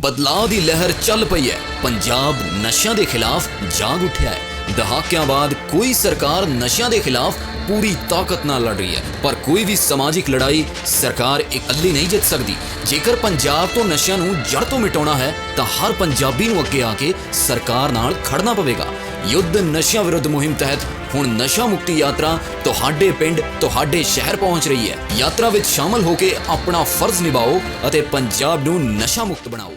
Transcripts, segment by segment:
ਬਦਲਾਅ ਦੀ ਲਹਿਰ ਚੱਲ ਪਈ ਹੈ। ਪੰਜਾਬ ਨਸ਼ਿਆਂ ਦੇ ਖਿਲਾਫ ਜਾਗ ਉੱਠਿਆ ਹੈ। ਦਹਾਕਿਆਂ ਬਾਅਦ ਕੋਈ ਸਰਕਾਰ ਨਸ਼ਿਆਂ ਦੇ ਖਿਲਾਫ पूरी ताकत नाल लड़ रही है, पर कोई भी समाजिक लड़ाई सरकार इकल्ली नहीं जित सकती। जेकर पंजाब तो नशियां नूं जड़ तो मिटाउणा है तो हर पंजाबी नूं अगे आके सरकार नाल खड़ना पवेगा। युद्ध नशियां विरुद्ध मुहिम तहत हुण नशा मुक्ति यात्रा तुहाडे पिंड तुहाडे शहर पहुंच रही है। यात्रा विच शामिल होके अपना फर्ज निभाओ अते पंजाब नूं नशा मुक्त बनाओ।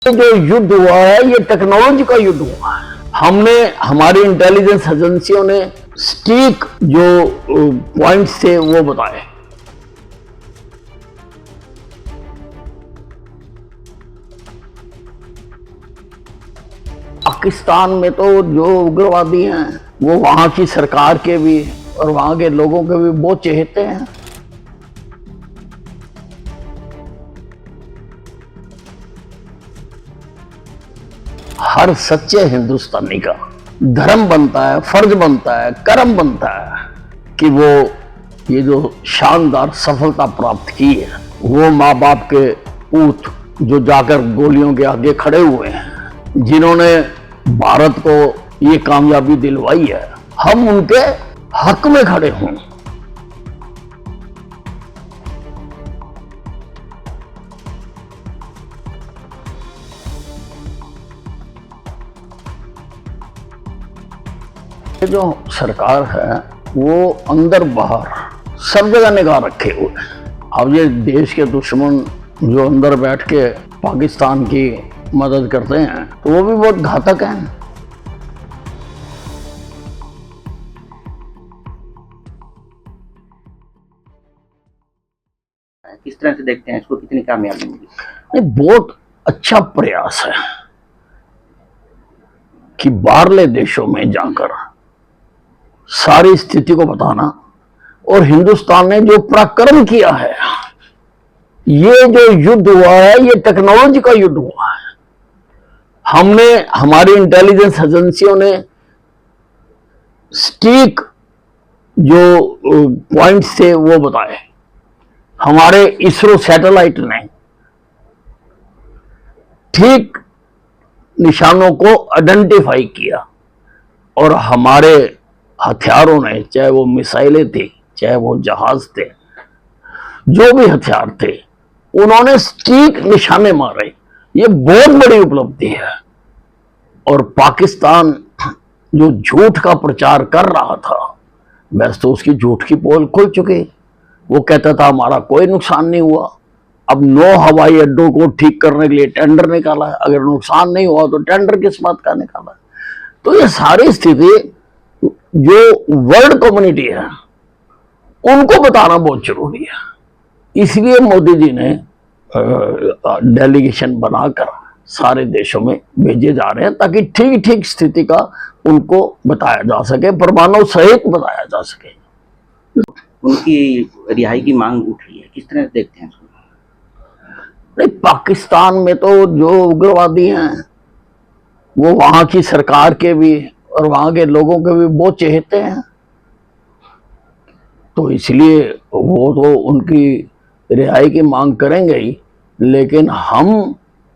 जो युद्ध हुआ है ये टेक्नोलॉजी का युद्ध हुआ है। हमने हमारी इंटेलिजेंस एजेंसियों ने स्टीक जो पॉइंट्स थे वो बताए। पाकिस्तान में तो जो उग्रवादी हैं वो वहां की सरकार के भी और वहां के लोगों के भी बहुत चहेते हैं। हर सच्चे हिंदुस्तानी का धर्म बनता है, फर्ज बनता है, कर्म बनता है कि वो ये जो शानदार सफलता प्राप्त की है वो माँ बाप के पूत जो जाकर गोलियों के आगे खड़े हुए हैं, जिन्होंने भारत को ये कामयाबी दिलवाई है, हम उनके हक में खड़े हों। जो सरकार है वो अंदर बाहर सब जगह निगाह रखे हुए है। अब ये देश के दुश्मन जो अंदर बैठ के पाकिस्तान की मदद करते हैं तो वो भी बहुत घातक हैं। किस तरह से देखते हैं इसको, कितनी कामयाबी मिली? बहुत अच्छा प्रयास है कि बाहरले देशों में जाकर सारी स्थिति को बताना, और हिंदुस्तान ने जो पराक्रम किया है, ये जो युद्ध हुआ है ये टेक्नोलॉजी का युद्ध हुआ है। हमने हमारी इंटेलिजेंस एजेंसियों ने स्टीक जो पॉइंट्स थे वो बताए। हमारे इसरो सैटेलाइट ने ठीक निशानों को आइडेंटिफाई किया, और हमारे हथियारों ने, चाहे वो मिसाइलें थी, चाहे वो जहाज थे, जो भी हथियार थे, उन्होंने ठीक निशाने मारे। ये बहुत बड़ी उपलब्धि है। और पाकिस्तान जो झूठ का प्रचार कर रहा था, बस तो उसकी झूठ की पोल खुल चुकी। वो कहता था हमारा कोई नुकसान नहीं हुआ। अब 9 हवाई अड्डों को ठीक करने के लिए टेंडर निकाला है। अगर नुकसान नहीं हुआ तो टेंडर किस बात का निकाला है? तो ये सारी स्थिति जो वर्ल्ड कम्युनिटी है उनको बताना बहुत जरूरी है। इसलिए मोदी जी ने डेलीगेशन बनाकर सारे देशों में भेजे जा रहे हैं, ताकि ठीक ठीक स्थिति का उनको बताया जा सके, प्रमाणों सहित बताया जा सके। उनकी रिहाई की मांग उठ रही है, किस तरह से देखते हैं इसको? नहीं, पाकिस्तान में तो जो उग्रवादी हैं वो वहां की सरकार के भी और वहां के लोगों के भी बहुत चहेते हैं, तो इसलिए वो तो उनकी रिहाई की मांग करेंगे ही, लेकिन हम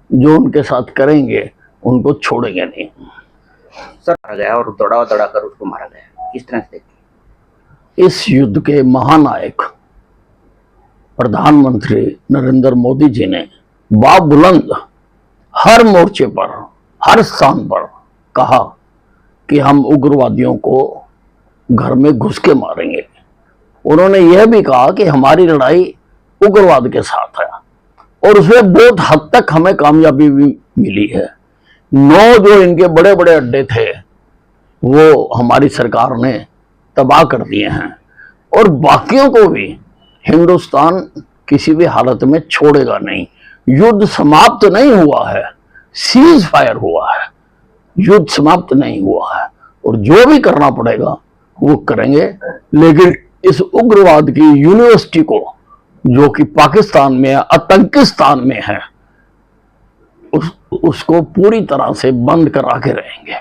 जो उनके साथ करेंगे उनको छोड़ेंगे नहीं। सर मारा गया और दौड़ा कर उसको मारा गया, किस तरह से देखते हैं? इस युद्ध के महानायक प्रधानमंत्री नरेंद्र मोदी जी ने बाबुलंद हर मोर्चे पर, हर स्थान पर कहा कि हम उग्रवादियों को घर में घुस के मारेंगे। उन्होंने यह भी कहा कि हमारी लड़ाई उग्रवाद के साथ है, और उसमें बहुत हद तक हमें कामयाबी भी मिली है। 9 जो इनके बड़े बड़े अड्डे थे वो हमारी सरकार ने तबाह कर दिए हैं, और बाकियों को भी हिंदुस्तान किसी भी हालत में छोड़ेगा नहीं। युद्ध समाप्त नहीं हुआ है, सीज फायर हुआ है, युद्ध समाप्त नहीं हुआ है, और जो भी करना पड़ेगा वो करेंगे। लेकिन इस उग्रवाद की यूनिवर्सिटी को, जो कि पाकिस्तान में है, आतंकिस्तान में है, उसको पूरी तरह से बंद करा के रहेंगे।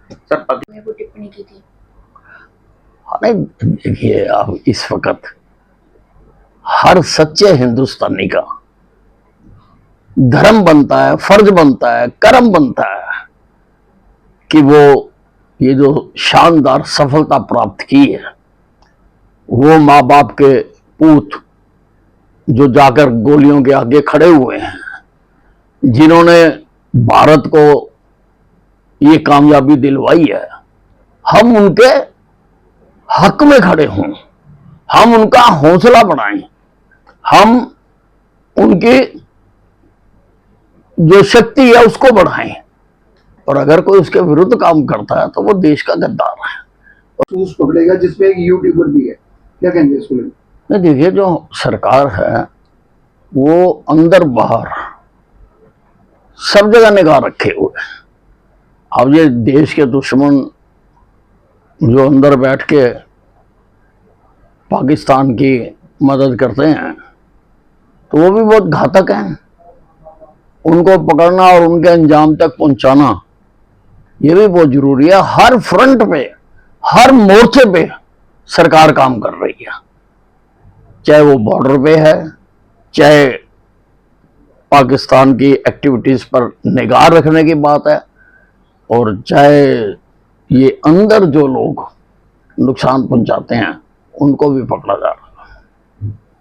सर वो टिप्पणी की थी अरे देखिए, अब इस वक्त हर सच्चे हिंदुस्तानी का धर्म बनता है, फर्ज बनता है, कर्म बनता है कि वो ये जो शानदार सफलता प्राप्त की है, वो माँ बाप के पूत जो जाकर गोलियों के आगे खड़े हुए हैं, जिन्होंने भारत को ये कामयाबी दिलवाई है, हम उनके हक में खड़े हों, हम उनका हौसला बढ़ाएं, हम उनकी जो शक्ति है उसको बढ़ाएं। और अगर कोई उसके विरुद्ध काम करता है तो वो देश का गद्दार है। सूस पकड़ेगा जिसमें एक यूट्यूबर भी है, क्या कहेंगे इसको लेकर? नहीं, देखिए, जो सरकार है वो अंदर बाहर सब जगह निगाह रखे हुए है। अब ये देश के दुश्मन जो अंदर बैठ के पाकिस्तान की मदद करते हैं तो वो भी बहुत घातक हैं। उनको पकड़ना और उनके अंजाम तक पहुंचाना ये भी बहुत जरूरी है। हर फ्रंट पे, हर मोर्चे पे सरकार काम कर रही है, चाहे वो बॉर्डर पे है, चाहे पाकिस्तान की एक्टिविटीज पर निगाह रखने की बात है, और चाहे ये अंदर जो लोग नुकसान पहुंचाते हैं उनको भी पकड़ा जा रहा है।